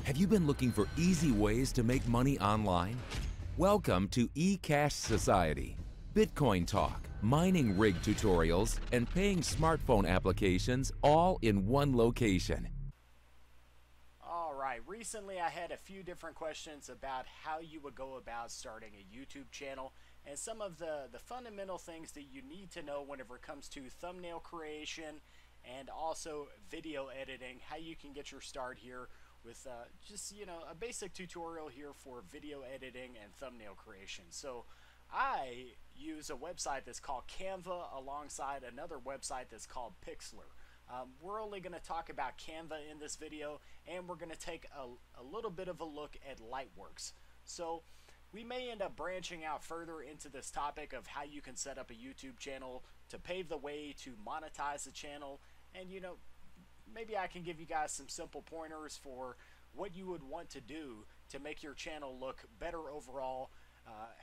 Have you been looking for easy ways to make money online? Welcome to eCash Society. Bitcoin talk, mining rig tutorials, and paying smartphone applications all in one location. Alright, recently I had a few different questions about how you would go about starting a YouTube channel and some of the fundamental things that you need to know whenever it comes to thumbnail creation and also video editing, how you can get your start here with just, a basic tutorial here for video editing and thumbnail creation. So I use a website that's called Canva alongside another website that's called Pixlr. We're only going to talk about Canva in this video, and we're going to take a little bit of a look at Lightworks. So we may end up branching out further into this topic of how you can set up a YouTube channel to pave the way to monetize the channel, and maybe I can give you guys some simple pointers for what you would want to do to make your channel look better overall,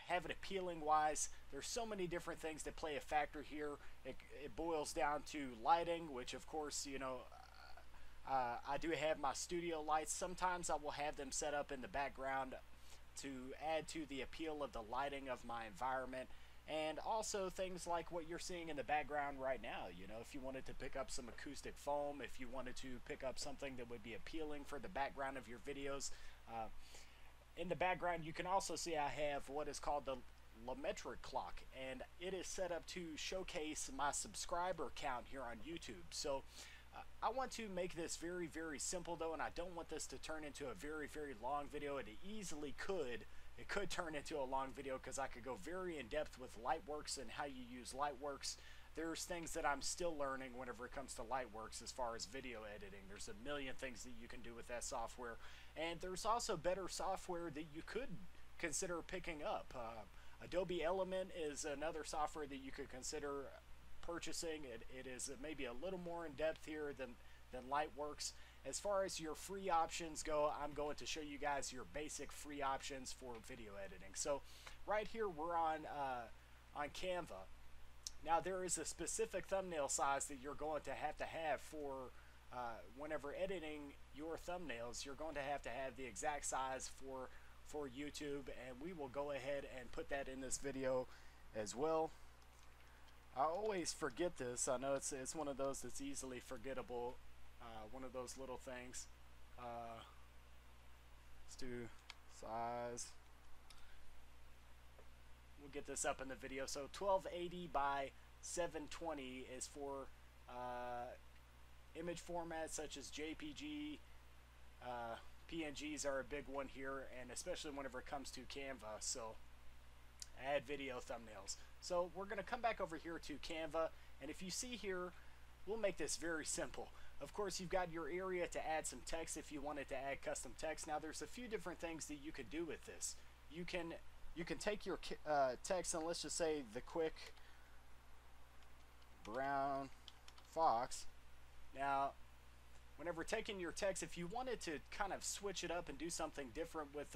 have it appealing wise. There's so many different things that play a factor here. It boils down to lighting, which of course, I do have my studio lights. Sometimes I will have them set up in the background to add to the appeal of the lighting of my environment. And also things like what you're seeing in the background right now. If you wanted to pick up some acoustic foam, if you wanted to pick up something that would be appealing for the background of your videos. In the background, you can also see I have what is called the Lightworks clock, and it is set up to showcase my subscriber count here on YouTube. So I want to make this very, very simple though, and I don't want this to turn into a very, very long video. It easily could. It could turn into a long video because I could go very in depth with Lightworks and how you use Lightworks. There's things that I'm still learning whenever it comes to Lightworks as far as video editing. There's a million things that you can do with that software. And there's also better software that you could consider picking up. Adobe Element is another software that you could consider purchasing. It is maybe a little more in depth here than Lightworks. As far as your free options go, I'm going to show you guys your basic free options for video editing. So right here we're on Canva. Now there is a specific thumbnail size that you're going to have for whenever editing your thumbnails. You're going to have the exact size for YouTube, and we will go ahead and put that in this video as well. I always forget this. I know it's one of those that's easily forgettable. One of those little things. Let's do size. We'll get this up in the video. So 1280 by 720 is for image formats such as JPG. PNGs are a big one here, and especially whenever it comes to Canva. So add video thumbnails. So we're going to come back over here to Canva, and if you see here, we'll make this very simple. Of course, you've got your area to add some text if you wanted to add custom text. Now there's a few different things that you could do with this. You can take your text, and let's just say the quick brown fox. Now whenever taking your text, if you wanted to kind of switch it up and do something different with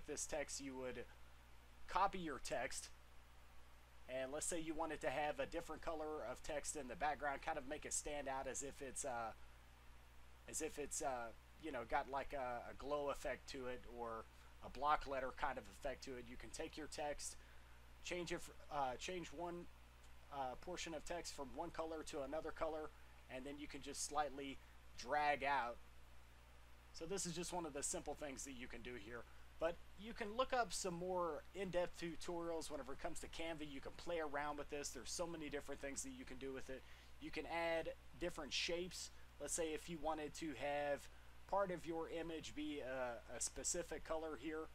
this text, you would copy your text, and let's say you wanted to have a different color of text in the background, kind of make it stand out as if it's got like a glow effect to it, or a block letter kind of effect to it. You can take your text, change one portion of text from one color to another color, and then you can just slightly drag out. So this is just one of the simple things that you can do here. But you can look up some more in-depth tutorials whenever it comes to Canva. You can play around with this. There's so many different things that you can do with it. You can add different shapes. Let's say if you wanted to have part of your image be a specific color here,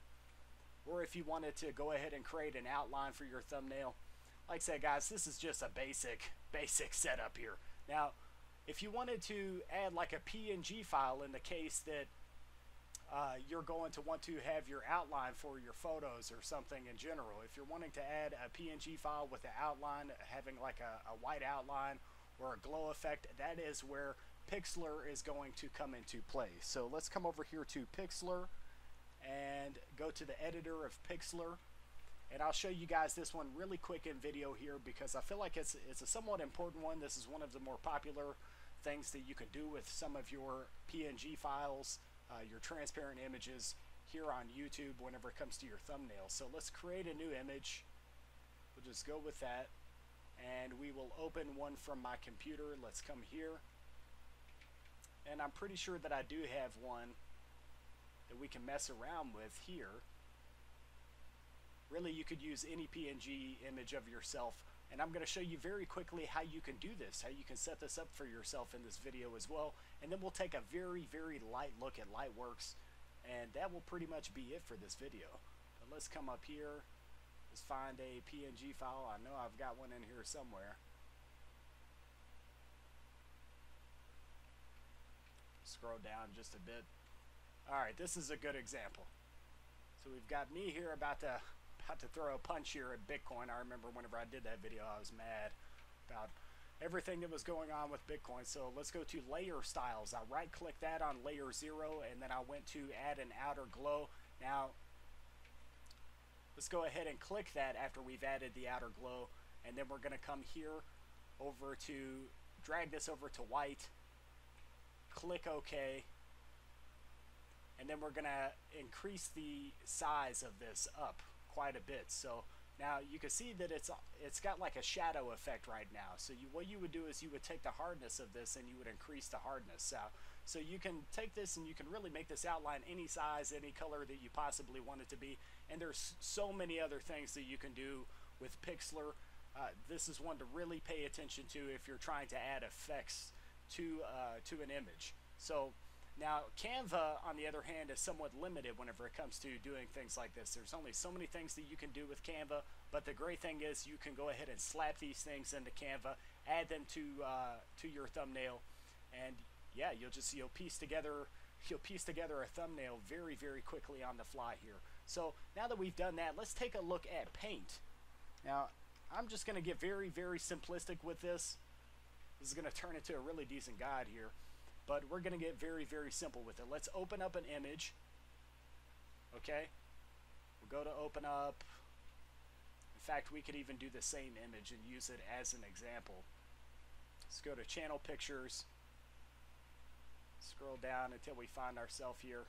or if you wanted to go ahead and create an outline for your thumbnail. Like I said, guys, this is just a basic setup here. Now, if you wanted to add like a PNG file in the case that you're going to want to have your outline for your photos or something in general. If you're wanting to add a PNG file with the outline, having like a white outline or a glow effect, that is where Pixlr is going to come into play. So let's come over here to Pixlr and go to the editor of Pixlr. And I'll show you guys this one really quick in video here because I feel like it's a somewhat important one. This is one of the more popular things that you can do with some of your PNG files your transparent images here on YouTube whenever it comes to your thumbnail. So let's create a new image. We'll just go with that, and we will open one from my computer. Let's come here, and I'm pretty sure that I do have one that we can mess around with here. Really, you could use any PNG image of yourself, and I'm going to show you very quickly how you can do this, how you can set this up for yourself in this video as well, and then we'll take a very, very light look at Lightworks, and that will pretty much be it for this video. But let's come up here, let's find a PNG file. I know I've got one in here somewhere. Scroll down just a bit. Alright, this is a good example. So we've got me here about to throw a punch here at Bitcoin. I remember whenever I did that video, I was mad about everything that was going on with Bitcoin. So let's go to layer styles. I right click that on layer 0, and then I went to add an outer glow. Now let's go ahead and click that after we've added the outer glow, and then we're going to come here over to drag this over to white, click OK, and then we're going to increase the size of this up quite a bit. So now you can see that it's got like a shadow effect right now. So what you would do is you would take the hardness of this and you would increase the hardness. So you can take this and you can really make this outline any size, any color that you possibly want it to be. And there's so many other things that you can do with Pixlr. This is one to really pay attention to if you're trying to add effects to an image. So now, Canva, on the other hand, is somewhat limited whenever it comes to doing things like this. There's only so many things that you can do with Canva, but the great thing is you can go ahead and slap these things into Canva, add them to your thumbnail, and yeah, you'll piece together a thumbnail very, very quickly on the fly here. So now that we've done that, let's take a look at Paint. Now, I'm just going to get very, very simplistic with this. This is going to turn into a really decent guide here. But we're going to get very, very simple with it. Let's open up an image. Okay? We'll go to open up. In fact, we could even do the same image and use it as an example. Let's go to Channel Pictures. Scroll down until we find ourselves here.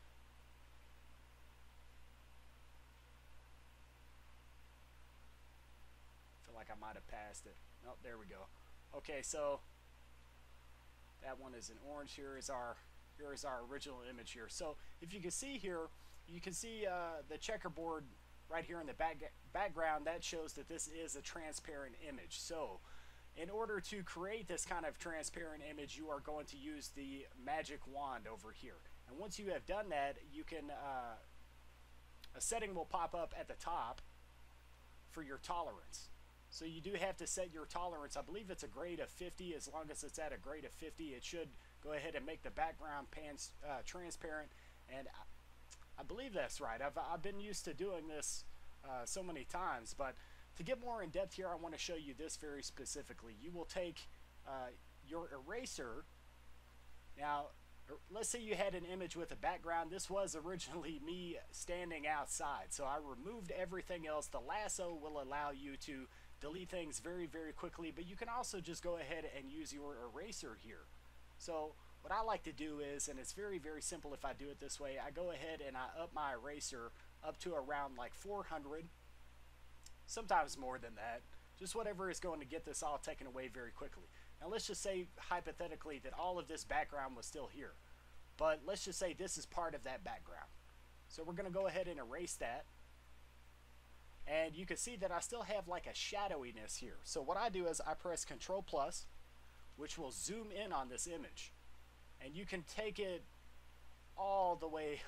I feel like I might have passed it. Oh, there we go. Okay, so that one is in orange. Here is our original image here. So if you can see here, you can see the checkerboard right here in the background. That shows that this is a transparent image. So in order to create this kind of transparent image, you are going to use the magic wand over here. And once you have done that, you can a setting will pop up at the top for your tolerance. So you do have to set your tolerance. I believe it's a grade of 50. As long as it's at a grade of 50, it should go ahead and make the background transparent. And I believe that's right. I've been used to doing this so many times. But to get more in depth here, I want to show you this very specifically. You will take your eraser. Now, let's say you had an image with a background. This was originally me standing outside. So I removed everything else. The lasso will allow you to delete things very, very quickly, but you can also just go ahead and use your eraser here. So what I like to do is, and it's very, very simple if I do it this way, I go ahead and I up my eraser up to around like 400, sometimes more than that, just whatever is going to get this all taken away very quickly. Now let's just say hypothetically that all of this background was still here, but let's just say this is part of that background. So we're going to go ahead and erase that. And you can see that I still have like a shadowiness here. So what I do is I press Control+, which will zoom in on this image. And you can take it all the way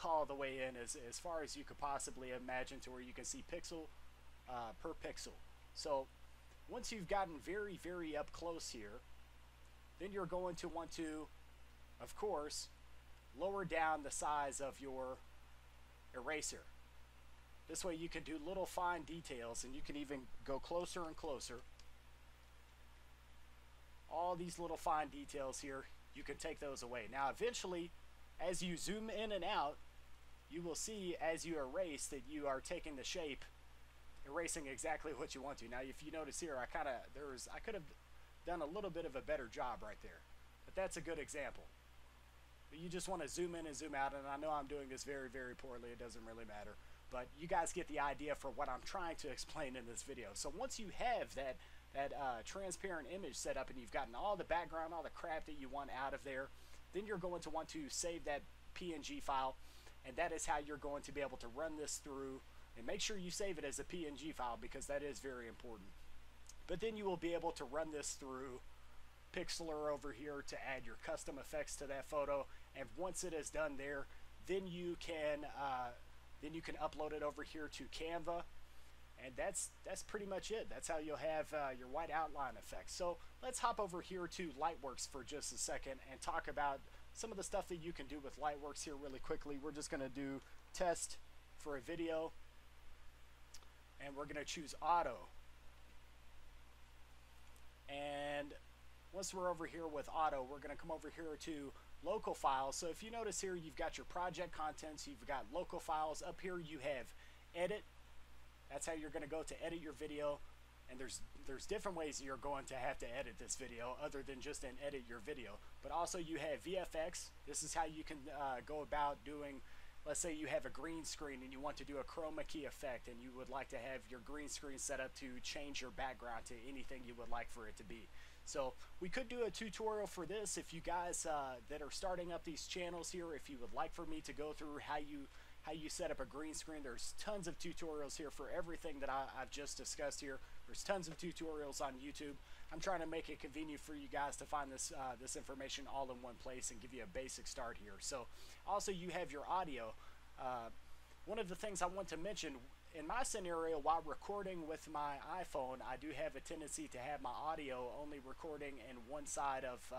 in as far as you could possibly imagine, to where you can see pixel per pixel. So once you've gotten very, very up close here, then you're going to want to, of course, lower down the size of your eraser. This way you can do little fine details, and you can even go closer and closer. All these little fine details here, you can take those away. Now eventually, as you zoom in and out, you will see as you erase that you are taking the shape, erasing exactly what you want to. Now if you notice here, I could have done a little bit of a better job right there. But that's a good example. you just want to zoom in and zoom out, and I know I'm doing this very, very poorly. It doesn't really matter. But you guys get the idea for what I'm trying to explain in this video. So once you have that transparent image set up and you've gotten all the background, all the crap that you want out of there, then you're going to want to save that PNG file, and that is how you're going to be able to run this through. And make sure you save it as a PNG file, because that is very important. But then you will be able to run this through Pixlr over here to add your custom effects to that photo, and once it is done there, then you can upload it over here to Canva, and that's pretty much it. That's how you'll have your white outline effect. So let's hop over here to Lightworks for just a second and talk about some of the stuff that you can do with Lightworks here really quickly. We're just going to do test for a video, and we're going to choose auto. And once we're over here with auto, we're going to come over here to local files. So if you notice here, you've got your project contents, you've got local files. Up here you have edit. That's how you're going to go to edit your video. And there's different ways you're going to have to edit this video other than just an edit your video. But also you have VFX. This is how you can go about doing, let's say you have a green screen and you want to do a chroma key effect, and you would like to have your green screen set up to change your background to anything you would like for it to be. So we could do a tutorial for this if you guys that are starting up these channels here, if you would like for me to go through how you set up a green screen. There's tons of tutorials here for everything that I've just discussed here. There's tons of tutorials on YouTube. I'm trying to make it convenient for you guys to find this this information all in one place and give you a basic start here. So also you have your audio. One of the things I want to mention, in my scenario, while recording with my iPhone, I do have a tendency to have my audio only recording in one side of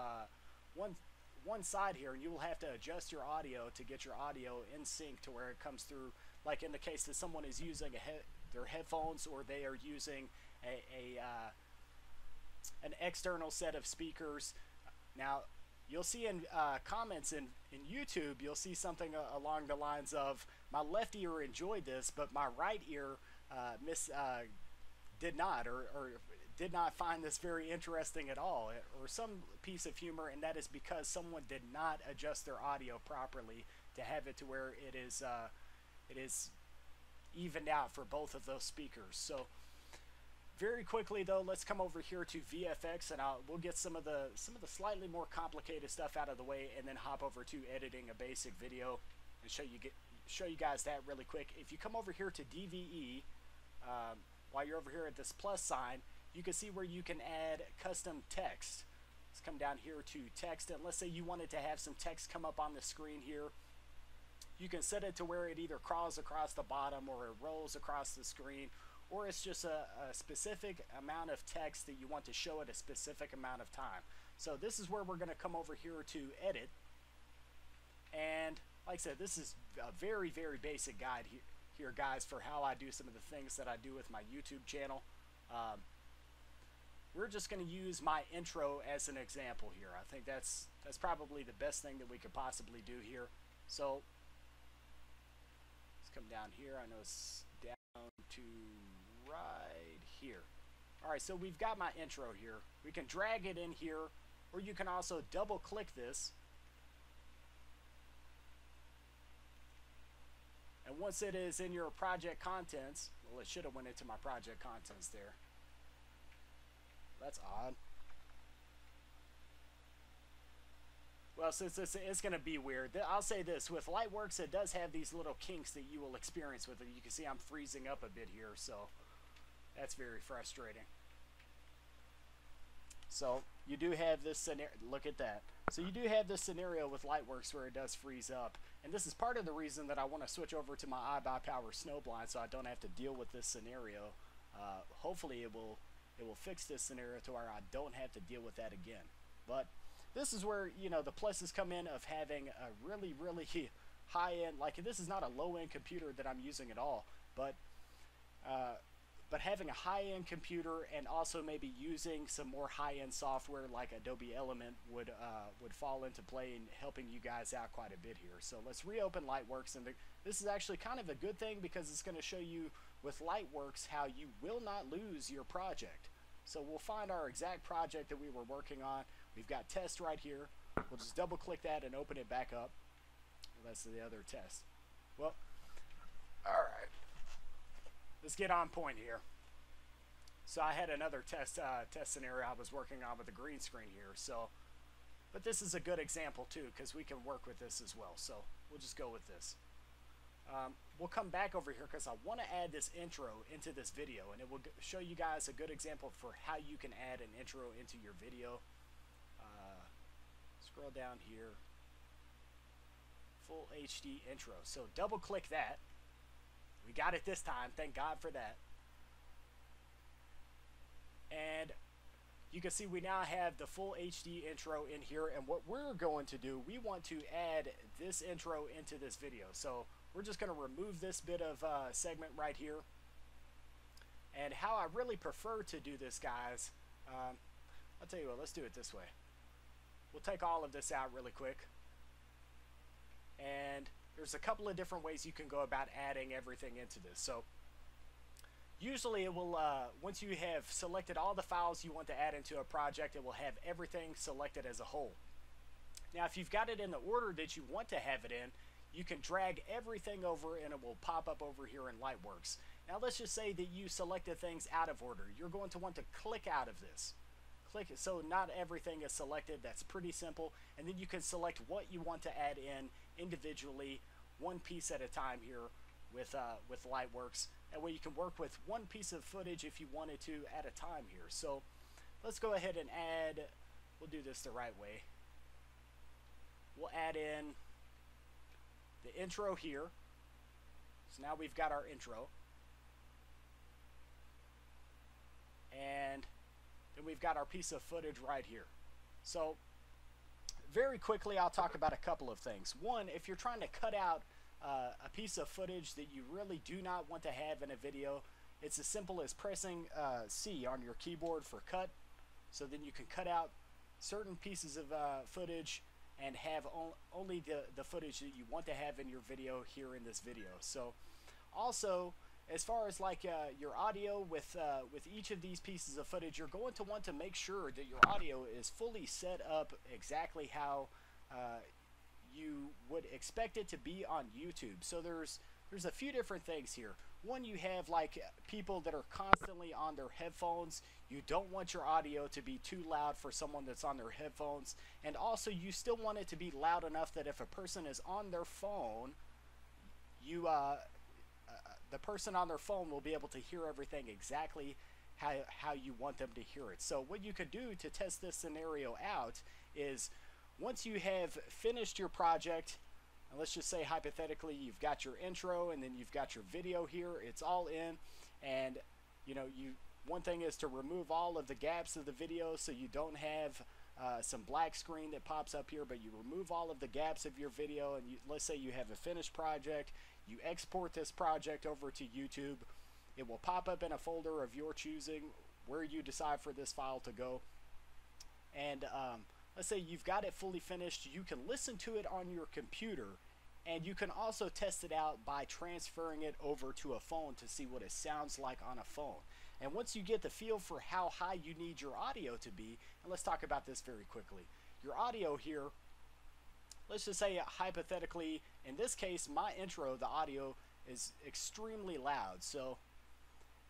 one side here, and you will have to adjust your audio to get your audio in sync to where it comes through. Like in the case that someone is using their headphones, or they are using an external set of speakers. Now you'll see in comments in YouTube, you'll see something along the lines of, my left ear enjoyed this, but my right ear did not, or did not find this very interesting at all, or some piece of humor, and that is because someone did not adjust their audio properly to have it to where it is evened out for both of those speakers. So very quickly though, let's come over here to VFX, and we'll get some of the slightly more complicated stuff out of the way, and then hop over to editing a basic video and show you guys that really quick. If you come over here to DVE, while you're over here at this plus sign, you can see where you can add custom text. Let's come down here to text, and let's say you wanted to have some text come up on the screen here. You can set it to where it either crawls across the bottom, or it rolls across the screen, or it's just a specific amount of text that you want to show at a specific amount of time. So this is where we're going to come over here to edit. And like I said, this is a very, very basic guide here guys, for how I do some of the things that I do with my YouTube channel. We're just going to use my intro as an example here. I think that's probably the best thing that we could possibly do here. So let's come down here. I know it's down to right here. Alright, so we've got my intro here. We can drag it in here, or you can also double click this, and once it is in your project contents, well, it should have went into my project contents there. That's odd. Well, since it's going to be weird, I'll say this. With Lightworks, it does have these little kinks that you will experience with it. You can see I'm freezing up a bit here, so that's very frustrating. So you do have this scenario. Look at that. So you do have this scenario with Lightworks where it does freeze up. And this is part of the reason that I want to switch over to my iBuyPower Snowblind, so I don't have to deal with this scenario. Hopefully it will fix this scenario to where I don't have to deal with that again. But this is where, you know, the pluses come in of having a really, really high-end, like this is not a low-end computer that I'm using at all, but having a high-end computer and also maybe using some more high-end software like Adobe Element would fall into play in helping you guys out quite a bit here. So let's reopen Lightworks, and this is actually kind of a good thing because it's going to show you with Lightworks how you will not lose your project. So we'll find our exact project that we were working on. We've got test right here. We'll just double click that and open it back up. Well, that's the other test. Well, alright. Let's get on point here. So I had another test scenario I was working on with a green screen here. So, but this is a good example too, because we can work with this as well. So we'll just go with this. We'll come back over here because I want to add this intro into this video, and it will show you guys a good example for how you can add an intro into your video. Scroll down here. Full HD intro. So double click that. We got it this time. Thank God for that. And you can see we now have the full HD intro in here, and what we're going to do, we want to add this intro into this video. So we're just going to remove this bit of segment right here. And how I really prefer to do this, guys, I'll tell you what, let's do it this way. We'll take all of this out really quick. And there's a couple of different ways you can go about adding everything into this. So usually it will, once you have selected all the files you want to add into a project, it will have everything selected as a whole. Now, if you've got it in the order that you want to have it in, you can drag everything over and it will pop up over here in Lightworks. Now, let's just say that you selected things out of order. You're going to want to click out of this. Click it, so not everything is selected. That's pretty simple. And then you can select what you want to add in individually, one piece at a time here with Lightworks. That way you can work with one piece of footage if you wanted to at a time here. So let's go ahead and add, we'll do this the right way. We'll add in the intro here. So now we've got our intro. And then we've got our piece of footage right here. So very quickly, I'll talk about a couple of things. One, if you're trying to cut out a piece of footage that you really do not want to have in a video, it's as simple as pressing C on your keyboard for cut. So then you can cut out certain pieces of footage and have only the footage that you want to have in your video here in this video. So also, as far as like your audio with each of these pieces of footage, you're going to want to make sure that your audio is fully set up exactly how you would expect it to be on YouTube. So there's a few different things here. One, you have like people that are constantly on their headphones. You don't want your audio to be too loud for someone that's on their headphones. And also you still want it to be loud enough that if a person is on their phone, you the person on their phone will be able to hear everything exactly how you want them to hear it. So what you could do to test this scenario out is, once you have finished your project, and let's just say hypothetically you've got your intro and then you've got your video here, it's all in, and you know, one thing is to remove all of the gaps of the video so you don't have some black screen that pops up here, but you remove all of the gaps of your video, and let's say you have a finished project, you export this project over to YouTube. It will pop up in a folder of your choosing where you decide for this file to go. And let's say you've got it fully finished. You can listen to it on your computer, and you can also test it out by transferring it over to a phone to see what it sounds like on a phone. And once you get the feel for how high you need your audio to be, and let's talk about this very quickly. Your audio here, let's just say hypothetically, in this case, my intro, the audio is extremely loud. So,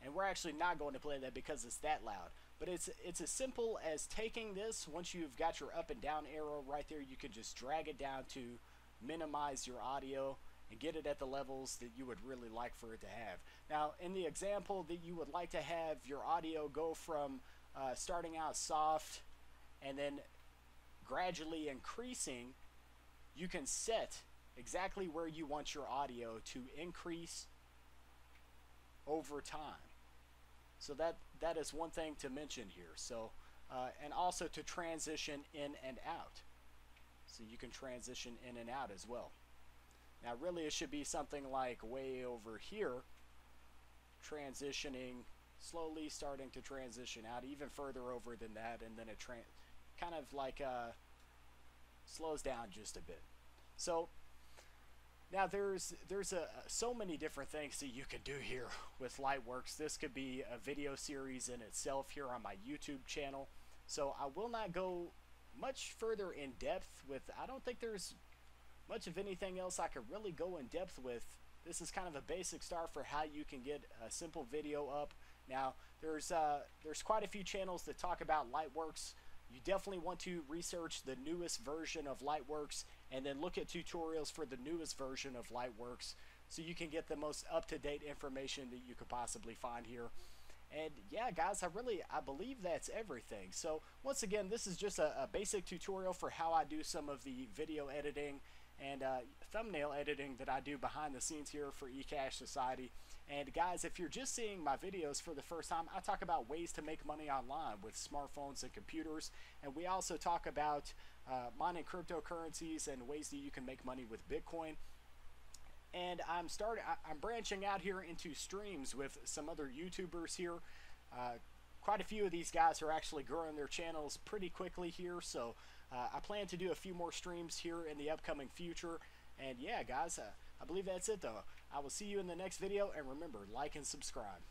and we're actually not going to play that because it's that loud. But it's as simple as taking this, once you've got your up and down arrow right there, you can just drag it down to minimize your audio and get it at the levels that you would really like for it to have. Now, in the example that you would like to have your audio go from starting out soft and then gradually increasing, you can set exactly where you want your audio to increase over time. So that is one thing to mention here. So and also to transition in and out. So you can transition in and out as well. Now really it should be something like way over here, transitioning slowly, starting to transition out even further over than that, and then it kind of like slows down just a bit. So now there's so many different things that you can do here with Lightworks. This could be a video series in itself here on my YouTube channel. So I will not go much further in depth with. I don't think there's much of anything else I could really go in depth with. This is kind of a basic start for how you can get a simple video up. Now, there's quite a few channels that talk about Lightworks. You definitely want to research the newest version of Lightworks and then look at tutorials for the newest version of Lightworks so you can get the most up-to-date information that you could possibly find here. And yeah, guys, I believe that's everything. So once again, this is just a basic tutorial for how I do some of the video editing and thumbnail editing that I do behind the scenes here for eCash Society. And guys, if you're just seeing my videos for the first time, I talk about ways to make money online with smartphones and computers, and we also talk about mining cryptocurrencies and ways that you can make money with Bitcoin. And I'm branching out here into streams with some other YouTubers here. Quite a few of these guys are actually growing their channels pretty quickly here, so I plan to do a few more streams here in the upcoming future. And yeah, guys, I believe that's it though. I will see you in the next video, and remember, like and subscribe.